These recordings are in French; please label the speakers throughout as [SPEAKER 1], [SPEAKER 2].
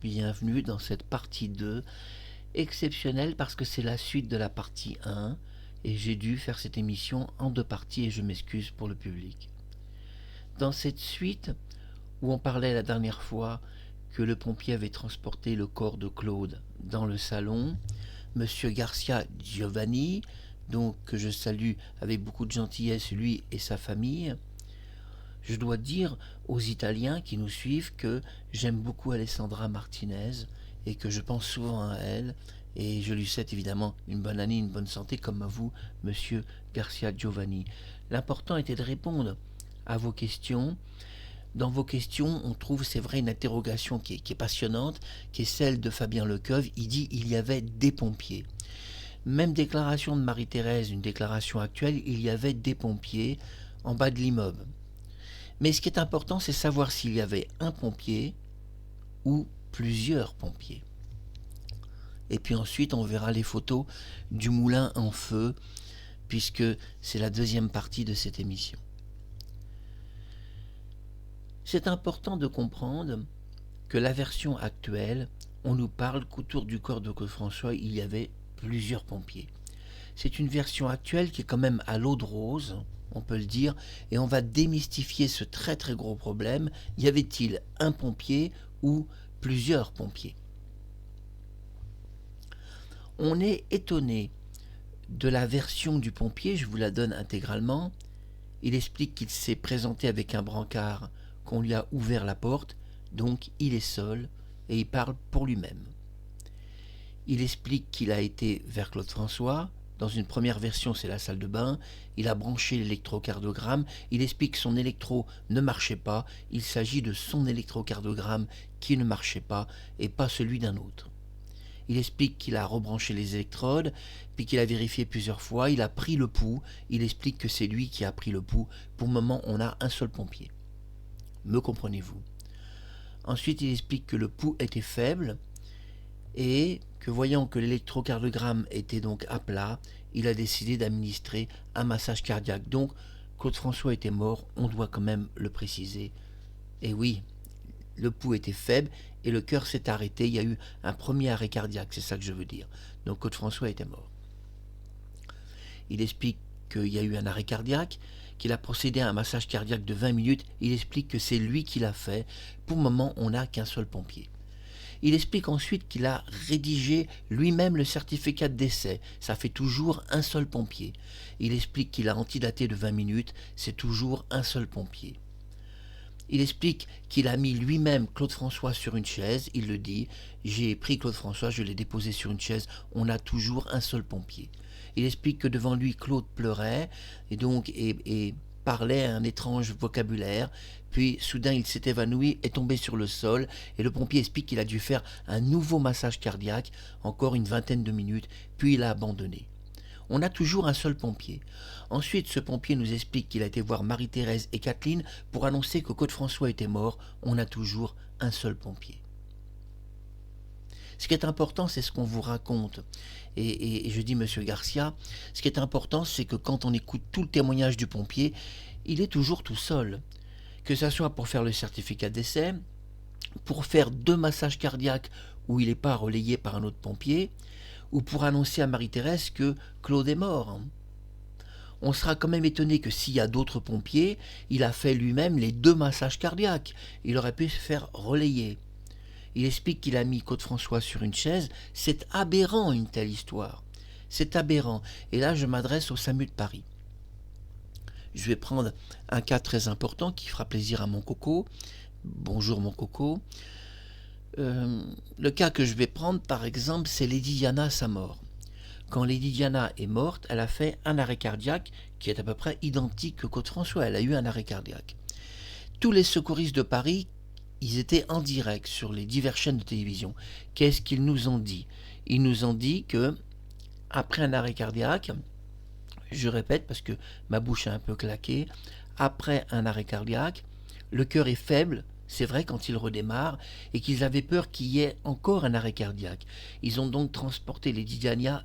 [SPEAKER 1] bienvenue dans cette partie 2, exceptionnelle parce que c'est la suite de la partie 1, et j'ai dû faire cette émission en 2 parties et je m'excuse pour le public. Dans cette suite, où on parlait la dernière fois que le pompier avait transporté le corps de Claude dans le salon, Monsieur Garcia Giovanni, donc que je salue avec beaucoup de gentillesse lui et sa famille, je dois dire aux Italiens qui nous suivent que j'aime beaucoup Alessandra Martinez et que je pense souvent à elle, et je lui souhaite évidemment une bonne année, une bonne santé, comme à vous, Monsieur Garcia Giovanni. L'important était de répondre à vos questions. Dans vos questions, on trouve, c'est vrai, une interrogation qui est passionnante, qui est celle de Fabien Lecoeuvre. Il dit il y avait des pompiers. Même déclaration de Marie-Thérèse, une déclaration actuelle, il y avait des pompiers en bas de l'immeuble. Mais ce qui est important, c'est savoir s'il y avait un pompier ou plusieurs pompiers. Et puis ensuite, on verra les photos du moulin en feu, puisque c'est la deuxième partie de cette émission. C'est important de comprendre que la version actuelle, on nous parle qu'autour du corps de Claude François, il y avait plusieurs pompiers. C'est une version actuelle qui est quand même à l'eau de rose, on peut le dire, et on va démystifier ce très très gros problème. Y avait-il un pompier ou plusieurs pompiers? On est étonné de la version du pompier, je vous la donne intégralement. Il explique qu'il s'est présenté avec un brancard, qu'on lui a ouvert la porte, donc il est seul et il parle pour lui-même. Il explique qu'il a été vers Claude François. Dans une première version, c'est la salle de bain. Il a branché l'électrocardiogramme. Il explique que son électro ne marchait pas. Il s'agit de son électrocardiogramme qui ne marchait pas et pas celui d'un autre. Il explique qu'il a rebranché les électrodes, puis qu'il a vérifié plusieurs fois. Il a pris le pouls. Il explique que c'est lui qui a pris le pouls. Pour le moment, on a un seul pompier. Me comprenez-vous? Ensuite, il explique que le pouls était faible et que voyant que l'électrocardiogramme était donc à plat, il a décidé d'administrer un massage cardiaque. Donc, Claude François était mort, on doit quand même le préciser. Et oui, le pouls était faible et le cœur s'est arrêté, il y a eu un premier arrêt cardiaque, c'est ça que je veux dire. Donc Claude François était mort. Il explique qu'il y a eu un arrêt cardiaque, qu'il a procédé à un massage cardiaque de 20 minutes, il explique que c'est lui qui l'a fait. Pour le moment, on n'a qu'un seul pompier. Il explique ensuite qu'il a rédigé lui-même le certificat de décès. Ça fait toujours un seul pompier. Il explique qu'il a antidaté de 20 minutes. C'est toujours un seul pompier. Il explique qu'il a mis lui-même Claude François sur une chaise. Il le dit. J'ai pris Claude François, je l'ai déposé sur une chaise. On a toujours un seul pompier. Il explique que devant lui, Claude pleurait et parlait un étrange vocabulaire, puis soudain il s'est évanoui, est tombé sur le sol, et le pompier explique qu'il a dû faire un nouveau massage cardiaque, encore une vingtaine de minutes, puis il a abandonné. On a toujours un seul pompier. Ensuite, ce pompier nous explique qu'il a été voir Marie-Thérèse et Kathleen pour annoncer que Claude François était mort. On a toujours un seul pompier. Ce qui est important, c'est ce qu'on vous raconte. Et je dis, Monsieur Garcia, ce qui est important, c'est que quand on écoute tout le témoignage du pompier, il est toujours tout seul. Que ce soit pour faire le certificat de décès, pour faire 2 massages cardiaques où il n'est pas relayé par un autre pompier, ou pour annoncer à Marie-Thérèse que Claude est mort. On sera quand même étonné que s'il y a d'autres pompiers, il a fait lui-même les 2 massages cardiaques. Il aurait pu se faire relayer. Il explique qu'il a mis Claude François sur une chaise. C'est aberrant, une telle histoire. C'est aberrant. Et là, je m'adresse au SAMU de Paris. Je vais prendre un cas très important qui fera plaisir à mon coco. Bonjour mon coco. Le cas que je vais prendre, par exemple, c'est Lady Diana à sa mort. Quand Lady Diana est morte, elle a fait un arrêt cardiaque qui est à peu près identique que Claude François. Elle a eu un arrêt cardiaque. Tous les secouristes de Paris, ils étaient en direct sur les diverses chaînes de télévision. Qu'est-ce qu'ils nous ont dit? Ils nous ont dit que, après un arrêt cardiaque, je répète parce que ma bouche est un peu claquée, après un arrêt cardiaque, le cœur est faible, c'est vrai quand il redémarre, et qu'ils avaient peur qu'il y ait encore un arrêt cardiaque. Ils ont donc transporté Lady Diana,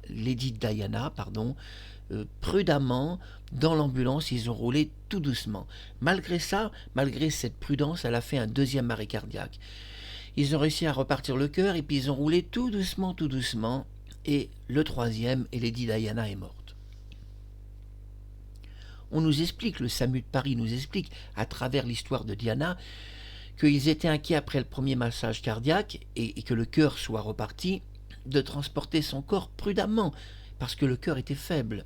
[SPEAKER 1] prudemment dans l'ambulance, ils ont roulé tout doucement. Malgré ça, malgré cette prudence, elle a fait un 2e arrêt cardiaque. Ils ont réussi à repartir le cœur et puis ils ont roulé tout doucement, et le troisième, et Lady Diana est morte. On nous explique, le SAMU de Paris nous explique, à travers l'histoire de Diana, qu'ils étaient inquiets après le premier massage cardiaque et que le cœur soit reparti, de transporter son corps prudemment, parce que le cœur était faible.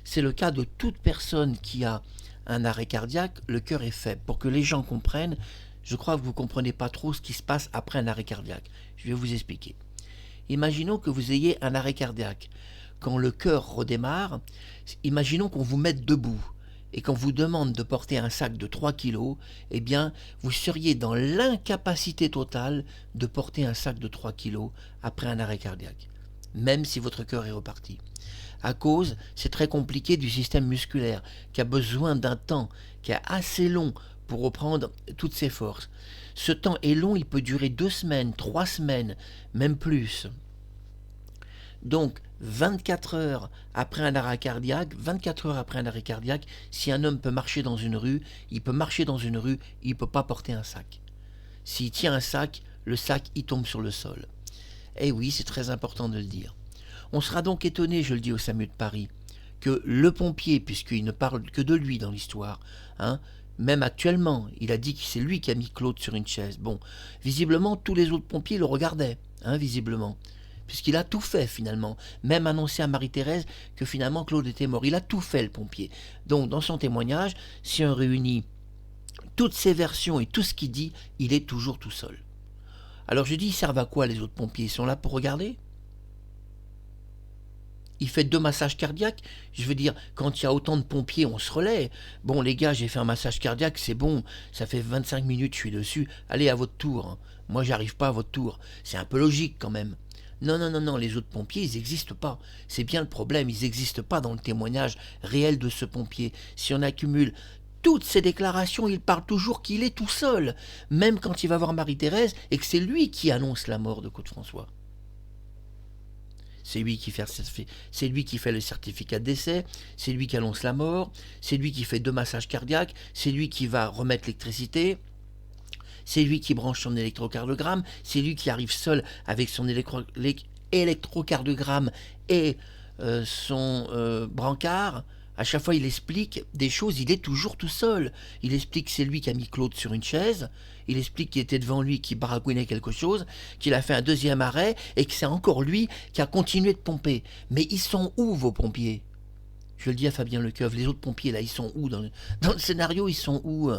[SPEAKER 1] C'est le cas de toute personne qui a un arrêt cardiaque, le cœur est faible. Pour que les gens comprennent, je crois que vous ne comprenez pas trop ce qui se passe après un arrêt cardiaque. Je vais vous expliquer. Imaginons que vous ayez un arrêt cardiaque. Quand le cœur redémarre, imaginons qu'on vous mette debout et qu'on vous demande de porter un sac de 3 kilos, eh bien, vous seriez dans l'incapacité totale de porter un sac de 3 kilos après un arrêt cardiaque, même si votre cœur est reparti. À cause, c'est très compliqué, du système musculaire, qui a besoin d'un temps, qui est assez long pour reprendre toutes ses forces. Ce temps est long, il peut durer 2 semaines, 3 semaines, même plus. Donc, 24 heures après un arrêt cardiaque, si un homme peut marcher dans une rue, il peut marcher dans une rue, il ne peut pas porter un sac. S'il tient un sac, le sac, il tombe sur le sol. Eh oui, c'est très important de le dire. On sera donc étonné, je le dis au SAMU de Paris, que le pompier, puisqu'il ne parle que de lui dans l'histoire, même actuellement, il a dit que c'est lui qui a mis Claude sur une chaise. Bon, visiblement, tous les autres pompiers le regardaient, visiblement, puisqu'il a tout fait finalement, même annoncé à Marie-Thérèse que finalement Claude était mort. Il a tout fait, le pompier. Donc, dans son témoignage, si on réunit toutes ses versions et tout ce qu'il dit, il est toujours tout seul. Alors je dis, ils servent à quoi les autres pompiers? Ils sont là pour regarder? Il fait 2 massages cardiaques. Je veux dire, quand il y a autant de pompiers, on se relaie. Bon, les gars, j'ai fait un massage cardiaque, c'est bon. Ça fait 25 minutes, je suis dessus. Allez, à votre tour. Moi, j'arrive pas à votre tour. C'est un peu logique, quand même. Non, les autres pompiers, ils n'existent pas. C'est bien le problème, ils n'existent pas dans le témoignage réel de ce pompier. Si on accumule toutes ces déclarations, il parle toujours qu'il est tout seul. Même quand il va voir Marie-Thérèse et que c'est lui qui annonce la mort de Claude-François. C'est lui qui fait le certificat de décès, c'est lui qui annonce la mort, c'est lui qui fait 2 massages cardiaques, c'est lui qui va remettre l'électricité, c'est lui qui branche son électrocardiogramme, c'est lui qui arrive seul avec son électrocardiogramme et son brancard. À chaque fois, il explique des choses, il est toujours tout seul. Il explique que c'est lui qui a mis Claude sur une chaise, il explique qu'il était devant lui, qu'il baragouinait quelque chose, qu'il a fait un 2e arrêt, et que c'est encore lui qui a continué de pomper. Mais ils sont où, vos pompiers? Je le dis à Fabien Lecoeuvre, les autres pompiers, là, ils sont où dans le scénario, ils sont où?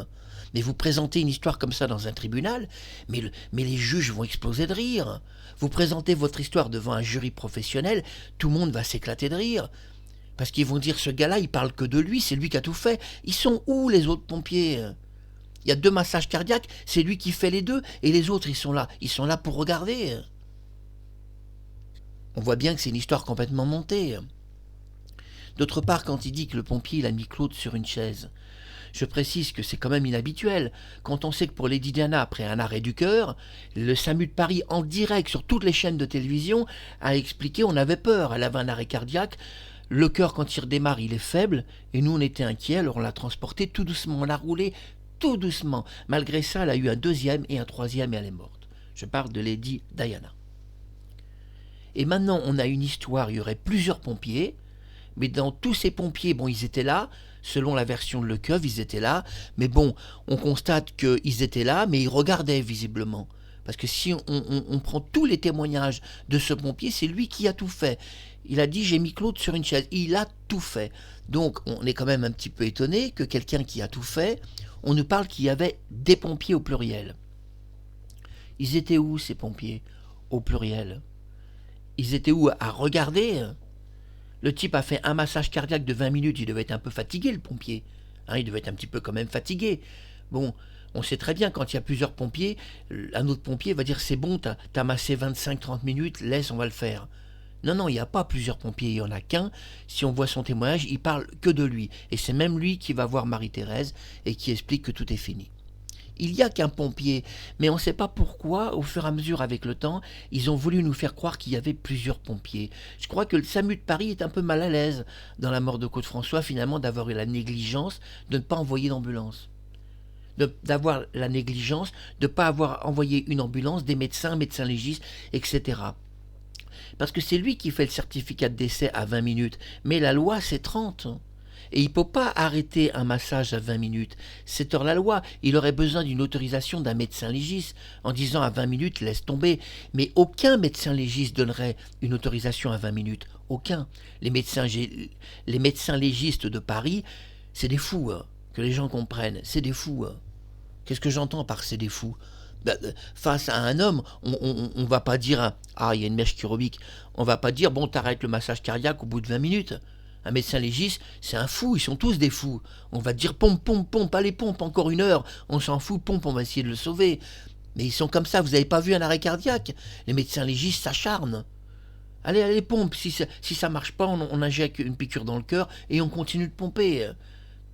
[SPEAKER 1] Mais vous présentez une histoire comme ça dans un tribunal, mais les juges vont exploser de rire. Vous présentez votre histoire devant un jury professionnel, tout le monde va s'éclater de rire. Parce qu'ils vont dire, ce gars-là, il parle que de lui, c'est lui qui a tout fait. Ils sont où, les autres pompiers? Il y a 2 massages cardiaques, c'est lui qui fait les 2, et les autres, ils sont là pour regarder. On voit bien que c'est une histoire complètement montée. D'autre part, quand il dit que le pompier, il a mis Claude sur une chaise, je précise que c'est quand même inhabituel. Quand on sait que pour Lady Diana, après un arrêt du cœur, le SAMU de Paris, en direct sur toutes les chaînes de télévision, a expliqué on avait peur, elle avait un arrêt cardiaque. Le cœur, quand il redémarre, il est faible, et nous, on était inquiets, alors on l'a transporté tout doucement, on l'a roulé tout doucement. Malgré ça, elle a eu un 2e et un 3e, et elle est morte. Je parle de Lady Diana. Et maintenant, on a une histoire, il y aurait plusieurs pompiers, mais dans tous ces pompiers, bon, ils étaient là, selon la version de Lecoeuvre, ils étaient là, mais bon, on constate qu'ils étaient là, mais ils regardaient visiblement. Parce que si on prend tous les témoignages de ce pompier, c'est lui qui a tout fait. Il a dit, j'ai mis Claude sur une chaise. Il a tout fait. Donc, on est quand même un petit peu étonné que quelqu'un qui a tout fait, on nous parle qu'il y avait des pompiers au pluriel. Ils étaient où, ces pompiers, au pluriel? Ils étaient où, à regarder? Le type a fait un massage cardiaque de 20 minutes, il devait être un peu fatigué, le pompier. Il devait être un petit peu quand même fatigué. Bon, on sait très bien, quand il y a plusieurs pompiers, un autre pompier va dire, c'est bon, t'as massé 25-30 minutes, laisse, on va le faire. Non, il n'y a pas plusieurs pompiers, il n'y en a qu'un. Si on voit son témoignage, il parle que de lui. Et c'est même lui qui va voir Marie-Thérèse et qui explique que tout est fini. Il n'y a qu'un pompier, mais on ne sait pas pourquoi, au fur et à mesure avec le temps, ils ont voulu nous faire croire qu'il y avait plusieurs pompiers. Je crois que le SAMU de Paris est un peu mal à l'aise dans la mort de Claude-François, finalement, d'avoir eu la négligence de ne pas envoyer d'ambulance. d'avoir la négligence, de ne pas avoir envoyé une ambulance, des médecins, médecins légistes, etc. Parce que c'est lui qui fait le certificat de décès à 20 minutes, mais la loi c'est 30. Et il ne peut pas arrêter un massage à 20 minutes. C'est hors la loi. Il aurait besoin d'une autorisation d'un médecin légiste en disant à 20 minutes, laisse tomber. Mais aucun médecin légiste donnerait une autorisation à 20 minutes. Aucun. Les médecins légistes de Paris, c'est des fous, hein, que les gens comprennent. C'est des fous. Hein. Qu'est-ce que j'entends par c'est des fous? Face à un homme, on va pas dire ah, il y a une mèche chirurgique. On va pas dire bon, t'arrêtes le massage cardiaque au bout de 20 minutes. Un médecin légiste, c'est un fou, ils sont tous des fous. On va dire pompe, pompe, pompe, allez, pompe, encore 1 heure, on s'en fout, pompe, on va essayer de le sauver. Mais ils sont comme ça, vous n'avez pas vu un arrêt cardiaque? Les médecins légistes s'acharnent. Allez, allez, pompe, si ça marche pas, on injecte une piqûre dans le cœur et on continue de pomper.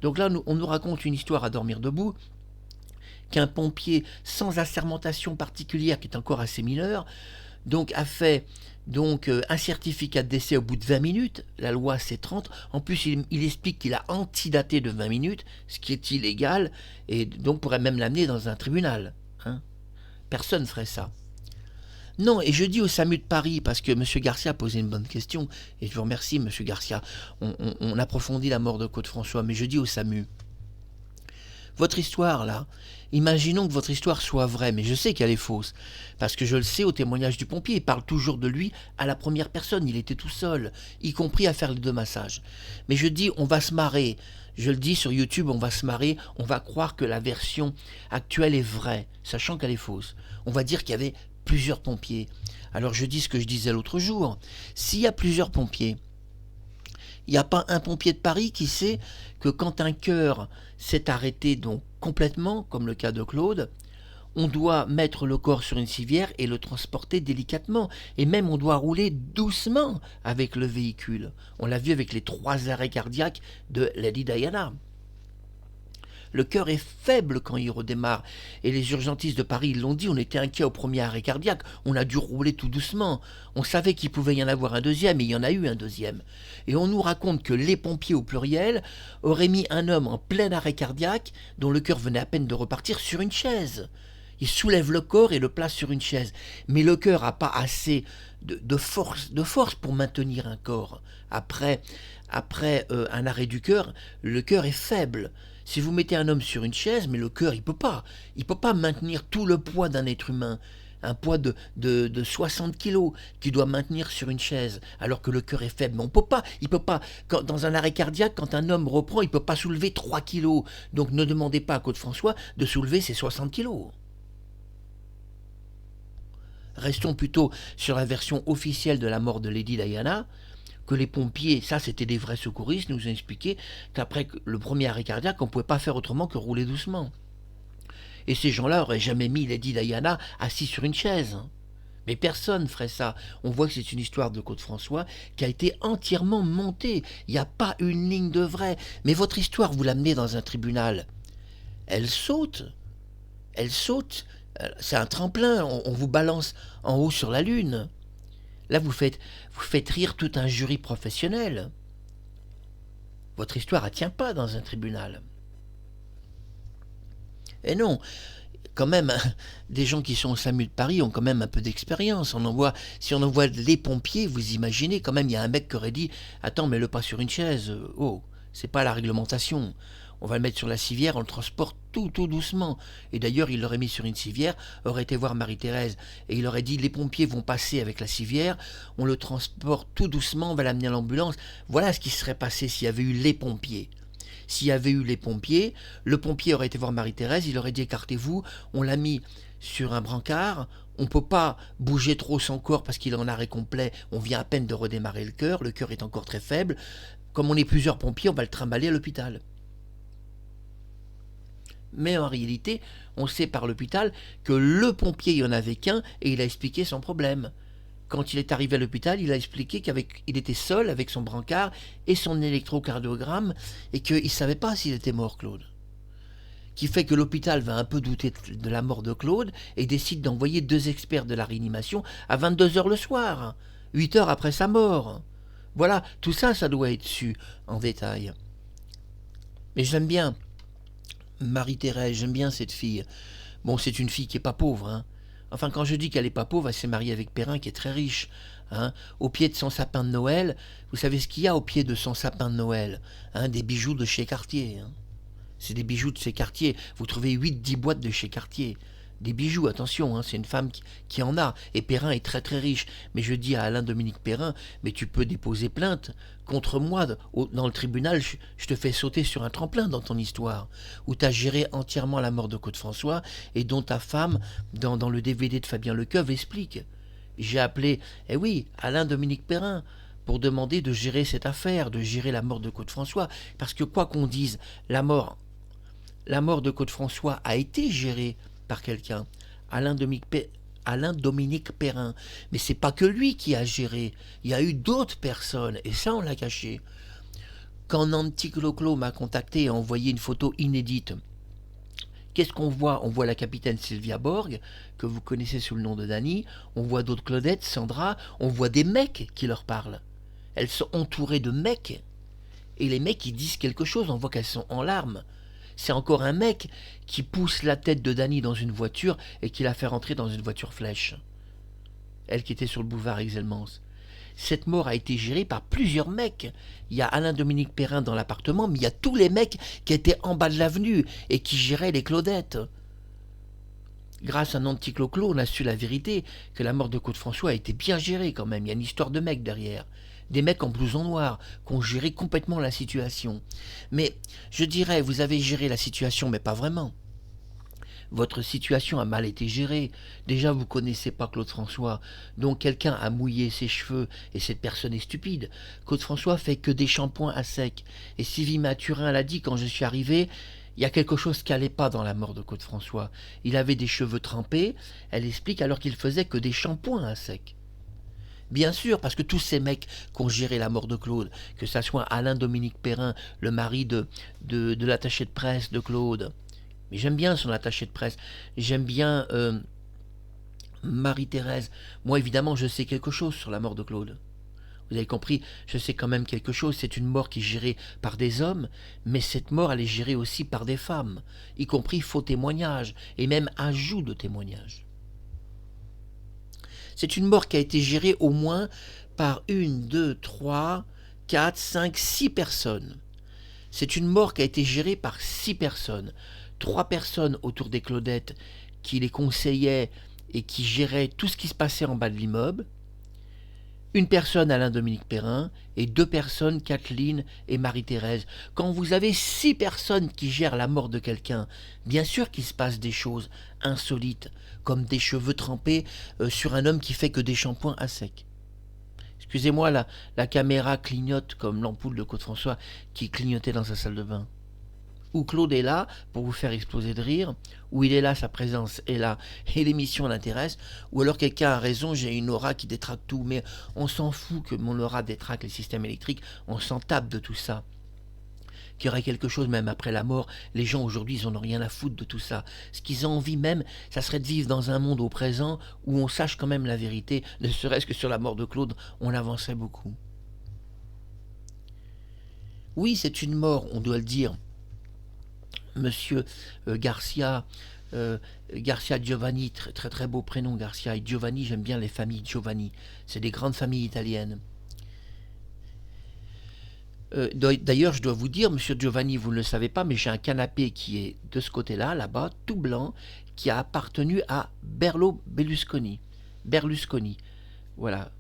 [SPEAKER 1] Donc là, on nous raconte une histoire à dormir debout, qu'un pompier sans assermentation particulière, qui est encore assez mineur, donc a fait un certificat de décès au bout de 20 minutes, la loi c'est 30, en plus il explique qu'il a antidaté de 20 minutes, ce qui est illégal, et donc pourrait même l'amener dans un tribunal. Hein. Personne ne ferait ça. Non, et je dis au SAMU de Paris, parce que M. Garcia a posé une bonne question, et je vous remercie M. Garcia, on approfondit la mort de Claude François, mais je dis au SAMU, votre histoire là, imaginons que votre histoire soit vraie, mais je sais qu'elle est fausse, parce que je le sais au témoignage du pompier, il parle toujours de lui à la première personne, il était tout seul, y compris à faire les 2 massages. Mais je dis, on va se marrer, je le dis sur YouTube, on va se marrer, on va croire que la version actuelle est vraie, sachant qu'elle est fausse. On va dire qu'il y avait plusieurs pompiers. Alors je dis ce que je disais l'autre jour, s'il y a plusieurs pompiers, il n'y a pas un pompier de Paris qui sait que quand un cœur s'est arrêté donc complètement, comme le cas de Claude, on doit mettre le corps sur une civière et le transporter délicatement. Et même on doit rouler doucement avec le véhicule. On l'a vu avec les 3 arrêts cardiaques de Lady Diana. Le cœur est faible quand il redémarre. Et les urgentistes de Paris l'ont dit, on était inquiets au premier arrêt cardiaque, on a dû rouler tout doucement. On savait qu'il pouvait y en avoir un deuxième, et il y en a eu un deuxième. Et on nous raconte que les pompiers au pluriel auraient mis un homme en plein arrêt cardiaque, dont le cœur venait à peine de repartir, sur une chaise. Ils soulèvent le corps et le placent sur une chaise. Mais le cœur n'a pas assez de force pour maintenir un corps. Après un arrêt du cœur, le cœur est faible. Si vous mettez un homme sur une chaise, mais le cœur, il peut pas maintenir tout le poids d'un être humain, un poids de 60 kilos qu'il doit maintenir sur une chaise, alors que le cœur est faible. Mais il peut pas, dans un arrêt cardiaque, quand un homme reprend, il peut pas soulever 3 kilos. Donc ne demandez pas à Claude François de soulever ses 60 kilos. Restons plutôt sur la version officielle de la mort de Lady Diana, que les pompiers, ça c'était des vrais secouristes, nous ont expliqué qu'après le premier arrêt cardiaque, on ne pouvait pas faire autrement que rouler doucement. Et ces gens-là n'auraient jamais mis Lady Diana assis sur une chaise. Mais personne ne ferait ça. On voit que c'est une histoire de Claude François qui a été entièrement montée. Il n'y a pas une ligne de vrai. Mais votre histoire, vous l'amenez dans un tribunal. Elle saute. C'est un tremplin. On vous balance en haut sur la lune. Là, vous faites rire tout un jury professionnel. Votre histoire ne tient pas dans un tribunal. Et non, quand même, des gens qui sont au SAMU de Paris ont quand même un peu d'expérience. Si on envoie les pompiers, vous imaginez, quand même, il y a un mec qui aurait dit « Attends, mets-le pas sur une chaise. Oh, c'est pas la réglementation. On va le mettre sur la civière, on le transporte tout doucement. » Et d'ailleurs, il l'aurait mis sur une civière, aurait été voir Marie-Thérèse, et il aurait dit « Les pompiers vont passer avec la civière, on le transporte tout doucement, on va l'amener à l'ambulance. » Voilà ce qui serait passé s'il y avait eu les pompiers. S'il y avait eu les pompiers, le pompier aurait été voir Marie-Thérèse, il aurait dit « Écartez-vous », on l'a mis sur un brancard, on ne peut pas bouger trop son corps parce qu'il est en arrêt complet, on vient à peine de redémarrer le cœur est encore très faible. Comme on est plusieurs pompiers, on va le trimballer à l'hôpital. Mais en réalité, on sait par l'hôpital que le pompier, il n'y en avait qu'un et il a expliqué son problème. Quand il est arrivé à l'hôpital, il a expliqué qu'il était seul avec son brancard et son électrocardiogramme et qu'il ne savait pas s'il était mort, Claude. Qui fait que l'hôpital va un peu douter de la mort de Claude et décide d'envoyer 2 experts de la réanimation à 22h le soir, 8 heures après sa mort. Voilà, tout ça, ça doit être su en détail. Mais j'aime bien Marie-Thérèse, j'aime bien cette fille. Bon, c'est une fille qui est pas pauvre, hein. Enfin, quand je dis qu'elle est pas pauvre, elle s'est mariée avec Perrin qui est très riche, hein. Au pied de son sapin de Noël, vous savez ce qu'il y a au pied de son sapin de Noël, hein, des bijoux de chez Cartier, hein. C'est des bijoux de chez Cartier. Vous trouvez 8-10 boîtes de chez Cartier. Des bijoux, attention, hein, c'est une femme qui en a. Et Perrin est très très riche. Mais je dis à Alain-Dominique Perrin, mais tu peux déposer plainte contre moi dans le tribunal. Je te fais sauter sur un tremplin dans ton histoire, où tu as géré entièrement la mort de Claude-François et dont ta femme, dans le DVD de Fabien Lecoeuvre, explique. J'ai appelé, eh oui, Alain-Dominique Perrin, pour demander de gérer cette affaire, de gérer la mort de Claude-François. Parce que quoi qu'on dise, la mort de Claude-François a été gérée par quelqu'un, Alain-Dominique Perrin. Mais c'est pas que lui qui a géré. Il y a eu d'autres personnes, et ça on l'a caché. Quand Nanty Clo-Clo m'a contacté et envoyé une photo inédite, qu'est-ce qu'on voit? On voit la capitaine Sylvia Borg, que vous connaissez sous le nom de Dany. On voit d'autres Claudette, Sandra. On voit des mecs qui leur parlent. Elles sont entourées de mecs. Et les mecs, ils disent quelque chose. On voit qu'elles sont en larmes. C'est encore un mec qui pousse la tête de Dany dans une voiture et qui la fait rentrer dans une voiture flèche. Elle qui était sur le boulevard Exelmans. Cette mort a été gérée par plusieurs mecs. Il y a Alain-Dominique Perrin dans l'appartement, mais il y a tous les mecs qui étaient en bas de l'avenue et qui géraient les Claudettes. Grâce à Nanty Clo-Clo, on a su la vérité, que la mort de Claude-François a été bien gérée quand même. Il y a une histoire de mecs derrière. Des mecs en blouson noir qui ont géré complètement la situation. Mais je dirais, vous avez géré la situation, mais pas vraiment. Votre situation a mal été gérée. Déjà, vous connaissez pas Claude François, donc quelqu'un a mouillé ses cheveux et cette personne est stupide. Claude François fait que des shampoings à sec. Et Sylvie Mathurin l'a dit quand je suis arrivé, il y a quelque chose qui n'allait pas dans la mort de Claude François. Il avait des cheveux trempés, elle explique, alors qu'il faisait que des shampoings à sec. Bien sûr, parce que tous ces mecs qui ont géré la mort de Claude, que ça soit Alain-Dominique Perrin, le mari de l'attaché de presse de Claude, mais j'aime bien son attaché de presse, j'aime bien Marie-Thérèse. Moi, évidemment, je sais quelque chose sur la mort de Claude. Vous avez compris, je sais quand même quelque chose, c'est une mort qui est gérée par des hommes, mais cette mort, elle est gérée aussi par des femmes, y compris faux témoignages, et même ajout de témoignages. C'est une mort qui a été gérée au moins par 1, 2, 3, 4, 5, 6 personnes. C'est une mort qui a été gérée par 6 personnes. 3 personnes autour des Claudettes qui les conseillaient et qui géraient tout ce qui se passait en bas de l'immeuble. Une personne, Alain-Dominique Perrin, et 2 personnes, Kathleen et Marie-Thérèse. Quand vous avez 6 personnes qui gèrent la mort de quelqu'un, bien sûr qu'il se passe des choses insolites, comme des cheveux trempés sur un homme qui fait que des shampoings à sec. Excusez-moi, la caméra clignote comme l'ampoule de Claude-François qui clignotait dans sa salle de bain. Ou Claude est là pour vous faire exploser de rire, ou il est là, sa présence est là, et l'émission l'intéresse, ou alors quelqu'un a raison, j'ai une aura qui détraque tout, mais on s'en fout que mon aura détraque les systèmes électriques, on s'en tape de tout ça. Qu'il y aurait quelque chose même après la mort, les gens aujourd'hui ils en ont rien à foutre de tout ça. Ce qu'ils ont envie même, ça serait de vivre dans un monde au présent où on sache quand même la vérité, ne serait-ce que sur la mort de Claude, on avancerait beaucoup. Oui, c'est une mort, on doit le dire. Monsieur Garcia Giovanni, très, très très beau prénom Garcia, et Giovanni, j'aime bien les familles Giovanni, c'est des grandes familles italiennes. D'ailleurs, je dois vous dire, monsieur Giovanni, vous ne le savez pas, mais j'ai un canapé qui est de ce côté-là, là-bas, tout blanc, qui a appartenu à Berlusconi. Berlusconi, voilà.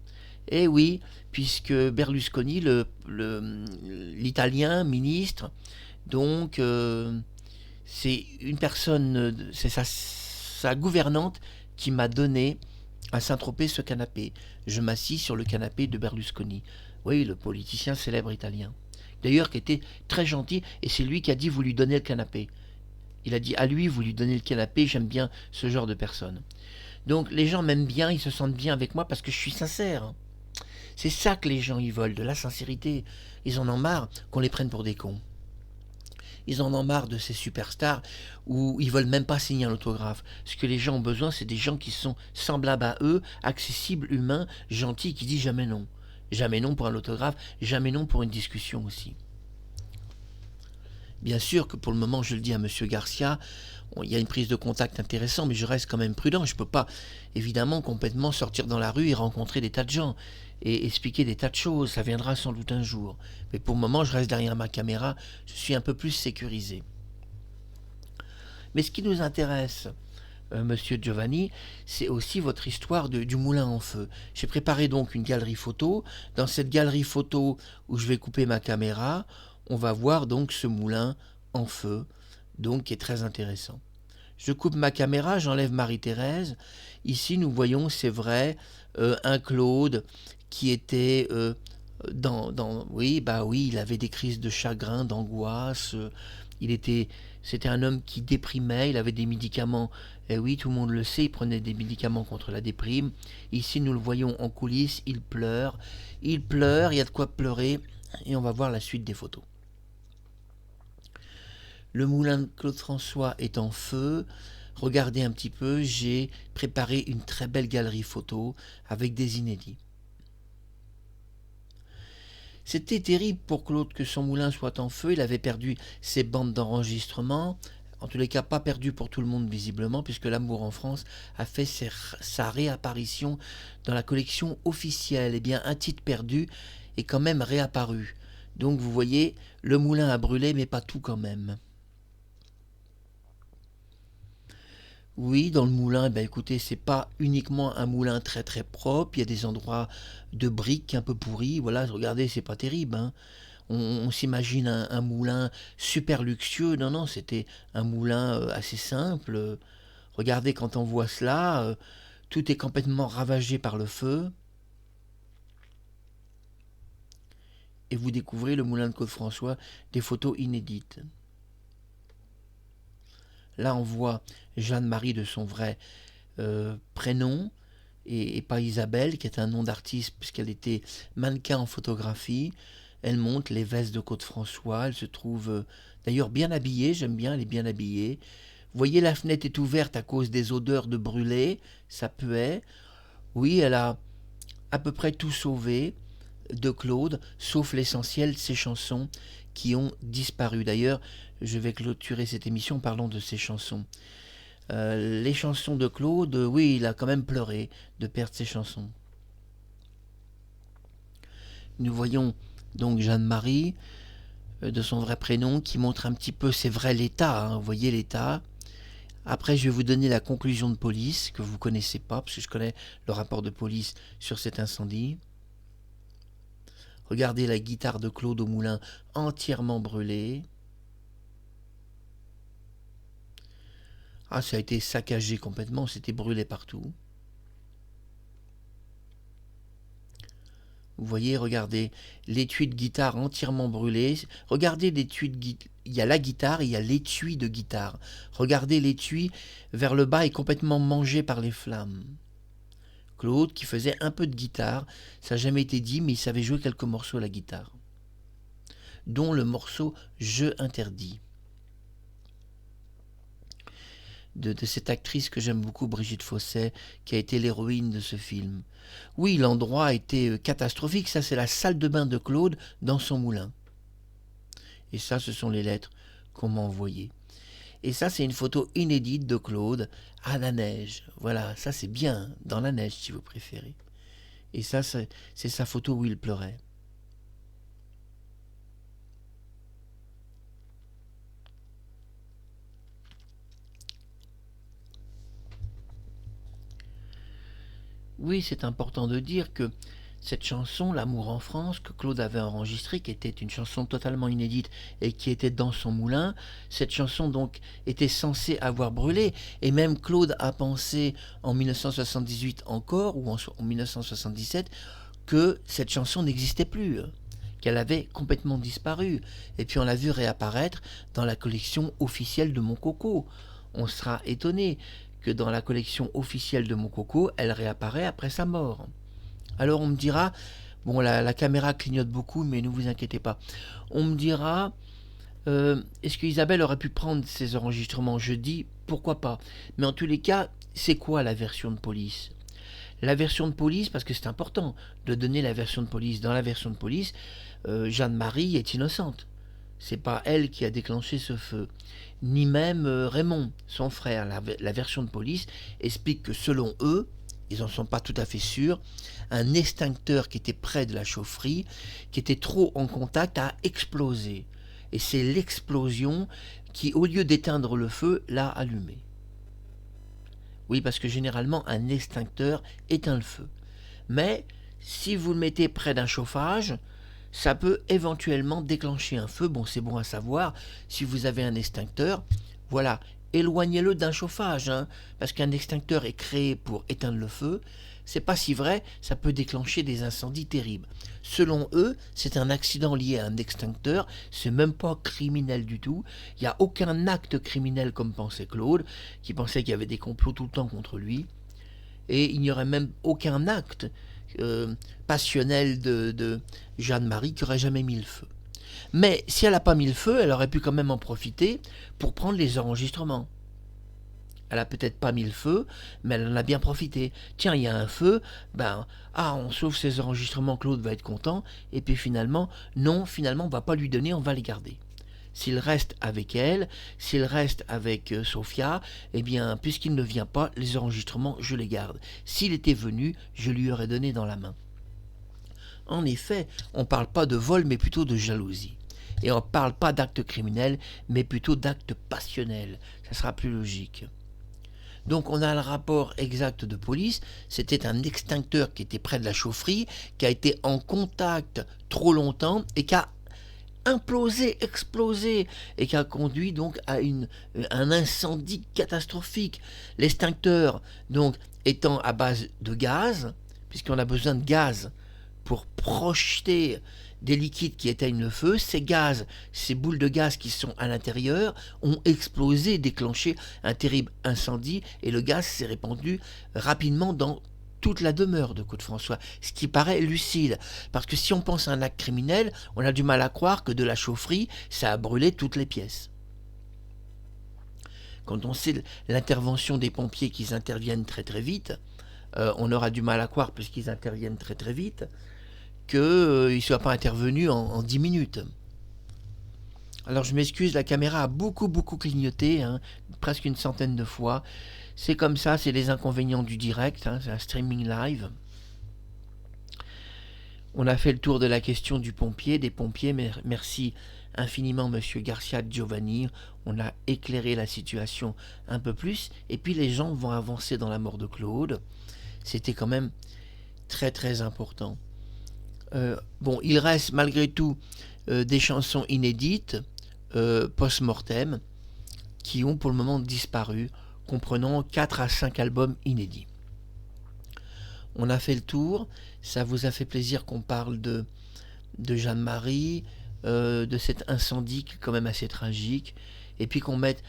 [SPEAKER 1] Et oui, puisque Berlusconi, l'italien ministre, donc c'est une personne, c'est sa gouvernante qui m'a donné à Saint-Tropez ce canapé. Je m'assis sur le canapé de Berlusconi. Oui, le politicien célèbre italien. D'ailleurs, qui était très gentil, et c'est lui qui a dit vous lui donnez le canapé. Il a dit à lui, vous lui donnez le canapé, j'aime bien ce genre de personne. Donc les gens m'aiment bien, ils se sentent bien avec moi parce que je suis sincère. C'est ça que les gens ils veulent, de la sincérité. Ils en ont marre qu'on les prenne pour des cons. Ils en ont marre de ces superstars où ils veulent même pas signer un autographe. Ce que les gens ont besoin, c'est des gens qui sont semblables à eux, accessibles, humains, gentils, qui disent jamais non. Jamais non pour un autographe, jamais non pour une discussion aussi. Bien sûr que pour le moment, je le dis à Monsieur Garcia, il y a une prise de contact intéressante, mais je reste quand même prudent. Je ne peux pas, évidemment, complètement sortir dans la rue et rencontrer des tas de gens et expliquer des tas de choses. Ça viendra sans doute un jour. Mais pour le moment, je reste derrière ma caméra. Je suis un peu plus sécurisé. Mais ce qui nous intéresse, Monsieur Giovanni, c'est aussi votre histoire du moulin en feu. J'ai préparé donc une galerie photo. Dans cette galerie photo où je vais couper ma caméra, on va voir donc ce moulin en feu, donc qui est très intéressant. Je coupe ma caméra, j'enlève Marie-Thérèse. Ici, nous voyons, c'est vrai, un Claude qui était oui, il avait des crises de chagrin, d'angoisse. C'était un homme qui déprimait. Il avait des médicaments. Et oui, tout le monde le sait. Il prenait des médicaments contre la déprime. Ici, nous le voyons en coulisses. Il pleure. Il pleure. Il y a de quoi pleurer. Et on va voir la suite des photos. Le moulin de Claude François est en feu. Regardez un petit peu, j'ai préparé une très belle galerie photo avec des inédits. C'était terrible pour Claude que son moulin soit en feu. Il avait perdu ses bandes d'enregistrement. En tous les cas, pas perdu pour tout le monde visiblement, puisque L'Amour en France a fait sa réapparition dans la collection officielle. Eh bien, un titre perdu est quand même réapparu. Donc vous voyez, le moulin a brûlé, mais pas tout quand même. Oui, dans le moulin, ben écoutez, c'est pas uniquement un moulin très très propre, il y a des endroits de briques un peu pourris, voilà, regardez, c'est pas terrible, hein. On s'imagine un moulin super luxueux, non, non, c'était un moulin assez simple. Regardez, quand on voit cela, tout est complètement ravagé par le feu, et vous découvrez le moulin de Côte-François, des photos inédites. Là, on voit Jeanne-Marie de son vrai prénom, et pas Isabelle, qui est un nom d'artiste, puisqu'elle était mannequin en photographie. Elle monte les vestes de Côte-François. Elle se trouve d'ailleurs bien habillée. J'aime bien, elle est bien habillée. Vous voyez, la fenêtre est ouverte à cause des odeurs de brûlé. Ça puait. Oui, elle a à peu près tout sauvé de Claude, sauf l'essentiel, ses chansons qui ont disparu. D'ailleurs, je vais clôturer cette émission en parlant de ses chansons. Les chansons de Claude, oui, il a quand même pleuré de perdre ses chansons. Nous voyons donc Jeanne-Marie, de son vrai prénom, qui montre un petit peu, c'est vrai, l'état, hein, vous voyez l'état. Après, je vais vous donner la conclusion de police, que vous ne connaissez pas, parce que je connais le rapport de police sur cet incendie. Regardez la guitare de Claude au moulin entièrement brûlée. Ah, ça a été saccagé complètement, c'était brûlé partout. Vous voyez, regardez, l'étui de guitare entièrement brûlé. Regardez l'étui de guitare. Il y a la guitare et il y a l'étui de guitare. Regardez l'étui vers le bas est complètement mangé par les flammes. Claude, qui faisait un peu de guitare, ça n'a jamais été dit, mais il savait jouer quelques morceaux à la guitare, dont le morceau Je interdis. De cette actrice que j'aime beaucoup, Brigitte Fosset, qui a été l'héroïne de ce film. Oui, l'endroit a été catastrophique. Ça, c'est la salle de bain de Claude dans son moulin. Et ça, ce sont les lettres qu'on m'a envoyées. Et ça, c'est une photo inédite de Claude à la neige. Voilà, ça, c'est bien, dans la neige, si vous préférez. Et ça, c'est sa photo où il pleurait. Oui, c'est important de dire que cette chanson, L'amour en France, que Claude avait enregistrée, qui était une chanson totalement inédite et qui était dans son moulin, cette chanson donc était censée avoir brûlé. Et même Claude a pensé en 1978 encore, ou en 1977, que cette chanson n'existait plus, qu'elle avait complètement disparu. Et puis on l'a vu réapparaître dans la collection officielle de Mon Coco. On sera étonné que dans la collection officielle de Mon Coco, elle réapparaît après sa mort. Alors on me dira, bon la caméra clignote beaucoup, mais ne vous inquiétez pas. On me dira, est-ce que Isabelle aurait pu prendre ces enregistrements? Je dis, pourquoi pas. Mais en tous les cas, c'est quoi la version de police? La version de police, parce que c'est important de donner la version de police. Dans la version de police, Jeanne-Marie est innocente. c'est pas elle qui a déclenché ce feu. Ni même Raymond, son frère. La version de police explique que selon eux, ils n'en sont pas tout à fait sûrs, un extincteur qui était près de la chaufferie, qui était trop en contact, a explosé. Et c'est l'explosion qui, au lieu d'éteindre le feu, l'a allumé. Oui, parce que généralement, un extincteur éteint le feu. Mais si vous le mettez près d'un chauffage, ça peut éventuellement déclencher un feu. Bon, c'est bon à savoir. Si vous avez un extincteur, voilà, éloignez-le d'un chauffage, hein, parce qu'un extincteur est créé pour éteindre le feu. C'est pas si vrai, ça peut déclencher des incendies terribles. Selon eux, c'est un accident lié à un extincteur, c'est même pas criminel du tout. Il n'y a aucun acte criminel comme pensait Claude, qui pensait qu'il y avait des complots tout le temps contre lui. Et il n'y aurait même aucun acte passionnel de Jeanne-Marie qui aurait jamais mis le feu. Mais si elle n'a pas mis le feu, elle aurait pu quand même en profiter pour prendre les enregistrements. Elle a peut-être pas mis le feu, mais elle en a bien profité. Tiens, il y a un feu, on sauve ses enregistrements, Claude va être content, et puis finalement, non, finalement, on va pas lui donner, on va les garder. S'il reste avec elle, s'il reste avec Sophia, eh bien, puisqu'il ne vient pas, les enregistrements, je les garde. S'il était venu, je lui aurais donné dans la main. En effet, on ne parle pas de vol, mais plutôt de jalousie. Et on ne parle pas d'acte criminel, mais plutôt d'acte passionnel. Ça sera plus logique. Donc on a le rapport exact de police, c'était un extincteur qui était près de la chaufferie, qui a été en contact trop longtemps et qui a explosé, et qui a conduit donc à un incendie catastrophique. L'extincteur, donc, étant à base de gaz, puisqu'on a besoin de gaz pour projeter des liquides qui éteignent le feu, ces gaz, ces boules de gaz qui sont à l'intérieur, ont explosé, déclenché un terrible incendie, et le gaz s'est répandu rapidement dans toute la demeure de Claude-François, ce qui paraît lucide, parce que si on pense à un acte criminel, on a du mal à croire que de la chaufferie, ça a brûlé toutes les pièces. Quand on sait l'intervention des pompiers qu'ils interviennent très très vite, on aura du mal à croire, puisqu'ils interviennent très très vite, qu'ils ne soient pas intervenus en 10 minutes. Alors je m'excuse, la caméra a beaucoup clignoté, hein, presque une centaine de fois. C'est comme ça, c'est les inconvénients du direct, hein, c'est un streaming live. On a fait le tour de la question des pompiers, merci infiniment Monsieur Garcia Giovanni. On a éclairé la situation un peu plus, et puis les gens vont avancer dans la mort de Claude. C'était quand même très très important. Il reste malgré tout des chansons inédites, post-mortem, qui ont pour le moment disparu, comprenant 4 à 5 albums inédits. On a fait le tour, ça vous a fait plaisir qu'on parle de Jeanne-Marie, de cet incendie qui est quand même assez tragique, et puis qu'on mette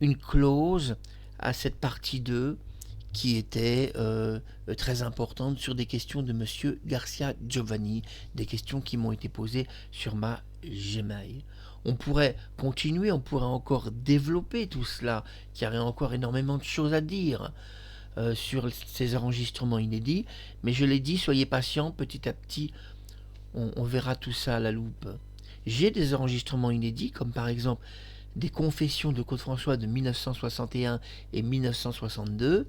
[SPEAKER 1] une clause à cette partie 2 qui était très importante sur des questions de Monsieur Garcia Giovanni, des questions qui m'ont été posées sur ma Gmail. On pourrait continuer, on pourrait encore développer tout cela, car il y aurait encore énormément de choses à dire sur ces enregistrements inédits, mais je l'ai dit, soyez patients, petit à petit, on verra tout ça à la loupe. J'ai des enregistrements inédits, comme par exemple des confessions de Claude-François de 1961 et 1962,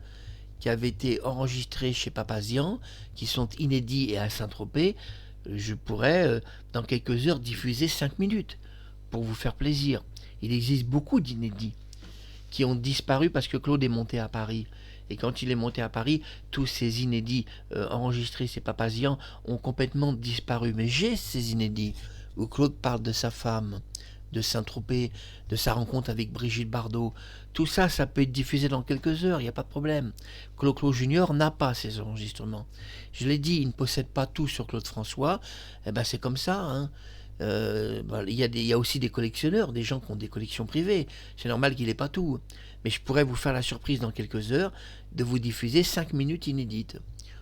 [SPEAKER 1] qui avaient été enregistrés chez Papazian, qui sont inédits et à Saint-Tropez. Je pourrais, dans quelques heures, diffuser 5 minutes, pour vous faire plaisir. Il existe beaucoup d'inédits qui ont disparu parce que Claude est monté à Paris. Et quand il est monté à Paris, tous ces inédits enregistrés chez Papazian ont complètement disparu. Mais j'ai ces inédits où Claude parle de sa femme, de Saint-Tropez, de sa rencontre avec Brigitte Bardot. Tout ça, ça peut être diffusé dans quelques heures, il n'y a pas de problème. Claude Junior n'a pas ces enregistrements. Je l'ai dit, il ne possède pas tout sur Claude François. Eh ben, c'est comme ça, hein. Il y a aussi des collectionneurs, des gens qui ont des collections privées. C'est normal qu'il n'ait pas tout. Mais je pourrais vous faire la surprise dans quelques heures de vous diffuser 5 minutes inédites,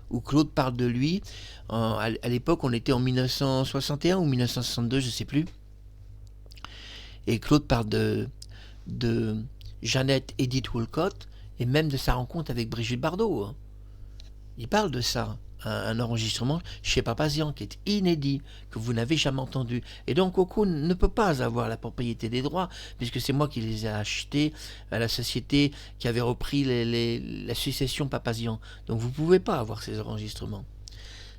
[SPEAKER 1] où Claude parle de lui. À l'époque, on était en 1961 ou 1962, je ne sais plus. Et Claude parle de Jeannette Edith Walcott, et même de sa rencontre avec Brigitte Bardot. Il parle de ça. un enregistrement chez Papazian qui est inédit, que vous n'avez jamais entendu. Et donc Coco ne peut pas avoir la propriété des droits, puisque c'est moi qui les ai achetés à la société qui avait repris la succession Papazian. Donc vous ne pouvez pas avoir ces enregistrements.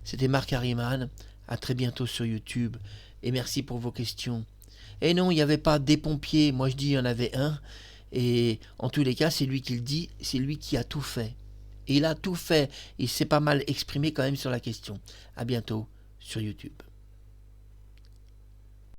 [SPEAKER 1] C'était Marc Harriman, à très bientôt sur YouTube, et merci pour vos questions. Et non, il n'y avait pas des pompiers, moi je dis il y en avait un, et en tous les cas, c'est lui qui le dit, c'est lui qui a tout fait. Et il a tout fait, il s'est pas mal exprimé quand même sur la question. À bientôt sur YouTube.